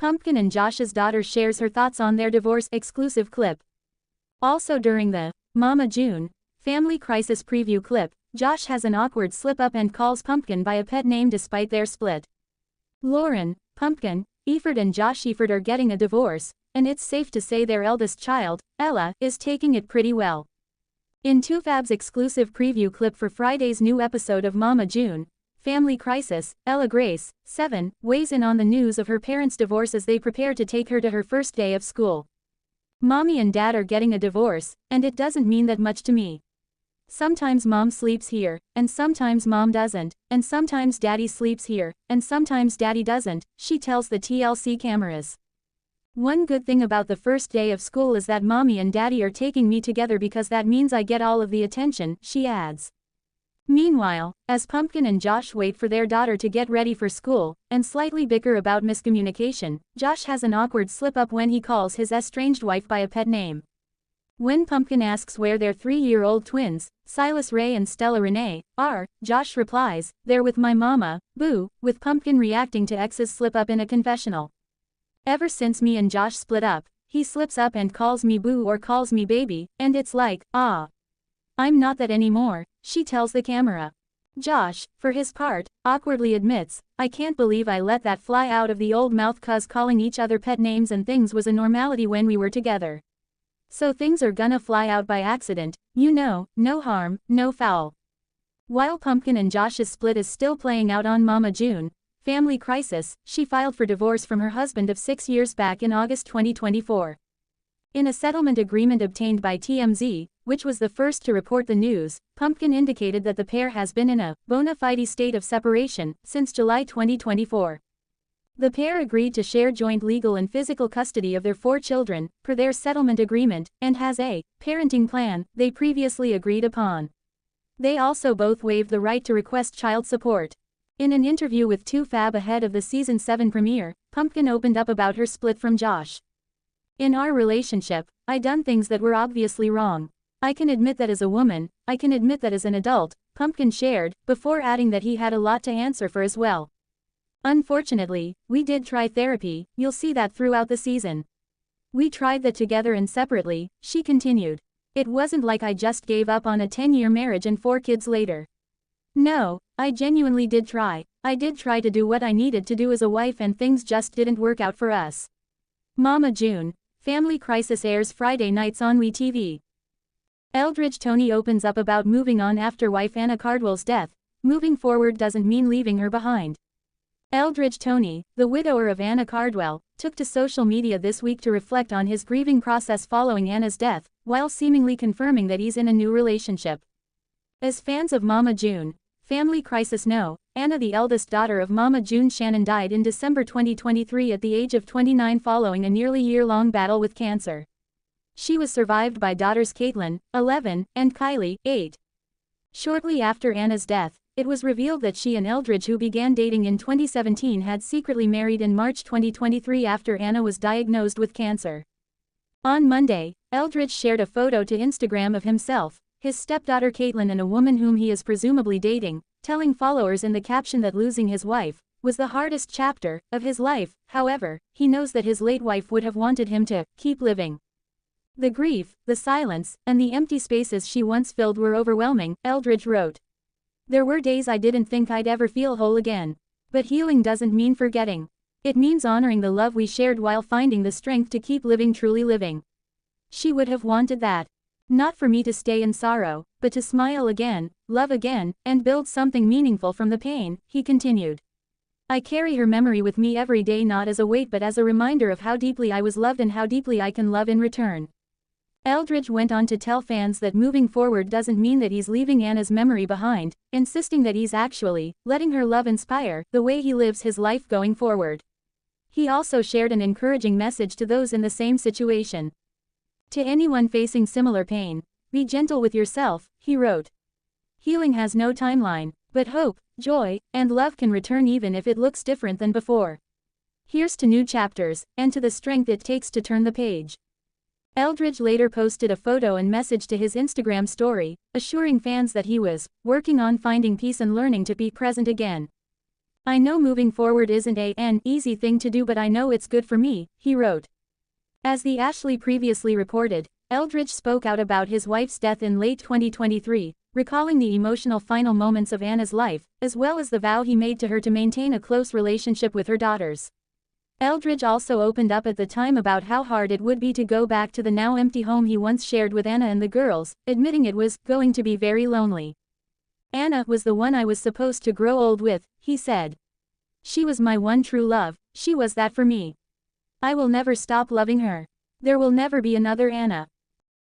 Pumpkin and Josh's daughter shares her thoughts on their divorce exclusive clip. Also during the Mama June family crisis preview clip, Josh has an awkward slip-up and calls Pumpkin by a pet name despite their split. Lauryn, Pumpkin, Efird and Josh Efird are getting a divorce, and it's safe to say their eldest child, Ella, is taking it pretty well. In TooFab's exclusive preview clip for Friday's new episode of Mama June Family Crisis, Ella Grace, 7, weighs in on the news of her parents' divorce as they prepare to take her to her first day of school. "Mommy and Dad are getting a divorce, and it doesn't mean that much to me. Sometimes Mom sleeps here, and sometimes Mom doesn't, and sometimes Daddy sleeps here, and sometimes Daddy doesn't," she tells the TLC cameras. "One good thing about the first day of school is that Mommy and Daddy are taking me together because that means I get all of the attention," she adds. Meanwhile, as Pumpkin and Josh wait for their daughter to get ready for school, and slightly bicker about miscommunication, Josh has an awkward slip-up when he calls his estranged wife by a pet name. When Pumpkin asks where their 3-year-old twins, Silas Ray and Stella Renee, are, Josh replies, "They're with my mama, Boo," with Pumpkin reacting to ex's slip-up in a confessional. "Ever since me and Josh split up, he slips up and calls me Boo or calls me baby, and it's like, ah. I'm not that anymore," she tells the camera. Josh, for his part, awkwardly admits, "I can't believe I let that fly out of the old mouth 'cause calling each other pet names and things was a normality when we were together. So things are gonna fly out by accident, you know, no harm, no foul." While Pumpkin and Josh's split is still playing out on Mama June Family Crisis, she filed for divorce from her husband of 6 years back in August 2024. In a settlement agreement obtained by TMZ, which was the first to report the news, Pumpkin indicated that the pair has been in a bona fide state of separation since July 2024. The pair agreed to share joint legal and physical custody of their 4 children, per their settlement agreement, and has a parenting plan they previously agreed upon. They also both waived the right to request child support. In an interview with TooFab ahead of the Season 7 premiere, Pumpkin opened up about her split from Josh. "In our relationship, I done things that were obviously wrong. I can admit that as a woman, I can admit that as an adult," Pumpkin shared, before adding that he had a lot to answer for as well. "Unfortunately, we did try therapy, you'll see that throughout the season. We tried that together and separately," she continued. "It wasn't like I just gave up on a 10-year marriage and 4 kids later. No, I genuinely did try. I did try to do what I needed to do as a wife and things just didn't work out for us." Mama June Family Crisis airs Friday nights on WeTV. Eldridge Toney opens up about moving on after wife Anna Cardwell's death. Moving forward doesn't mean leaving her behind. Eldridge Toney, the widower of Anna Cardwell, took to social media this week to reflect on his grieving process following Anna's death, while seemingly confirming that he's in a new relationship. As fans of Mama June Family Crisis know, Anna, the eldest daughter of Mama June Shannon, died in December 2023 at the age of 29 following a nearly year-long battle with cancer. She was survived by daughters Caitlin, 11, and Kylie, 8. Shortly after Anna's death, it was revealed that she and Eldridge, who began dating in 2017, had secretly married in March 2023 after Anna was diagnosed with cancer. On Monday, Eldridge shared a photo to Instagram of himself, his stepdaughter Caitlin, and a woman whom he is presumably dating, telling followers in the caption that losing his wife was the hardest chapter of his life. However, he knows that his late wife would have wanted him to keep living. "The grief, the silence, and the empty spaces she once filled were overwhelming," Eldridge wrote. "There were days I didn't think I'd ever feel whole again. But healing doesn't mean forgetting. It means honoring the love we shared while finding the strength to keep living, truly living. She would have wanted that. Not for me to stay in sorrow, but to smile again, love again, and build something meaningful from the pain," he continued. "I carry her memory with me every day, not as a weight but as a reminder of how deeply I was loved and how deeply I can love in return." Eldridge went on to tell fans that moving forward doesn't mean that he's leaving Anna's memory behind, insisting that he's actually letting her love inspire the way he lives his life going forward. He also shared an encouraging message to those in the same situation. "To anyone facing similar pain, be gentle with yourself," he wrote. "Healing has no timeline, but hope, joy, and love can return even if it looks different than before. Here's to new chapters, and to the strength it takes to turn the page." Eldridge later posted a photo and message to his Instagram story, assuring fans that he was working on finding peace and learning to be present again. I know moving forward isn't an easy thing to do, but I know it's good for me, he wrote. As the Ashley previously reported, Eldridge spoke out about his wife's death in late 2023, recalling the emotional final moments of Anna's life, as well as the vow he made to her to maintain a close relationship with her daughters. Eldridge also opened up at the time about how hard it would be to go back to the now empty home he once shared with Anna and the girls, admitting it was going to be very lonely. Anna was the one I was supposed to grow old with, he said. She was my one true love, she was that for me. I will never stop loving her. There will never be another Anna.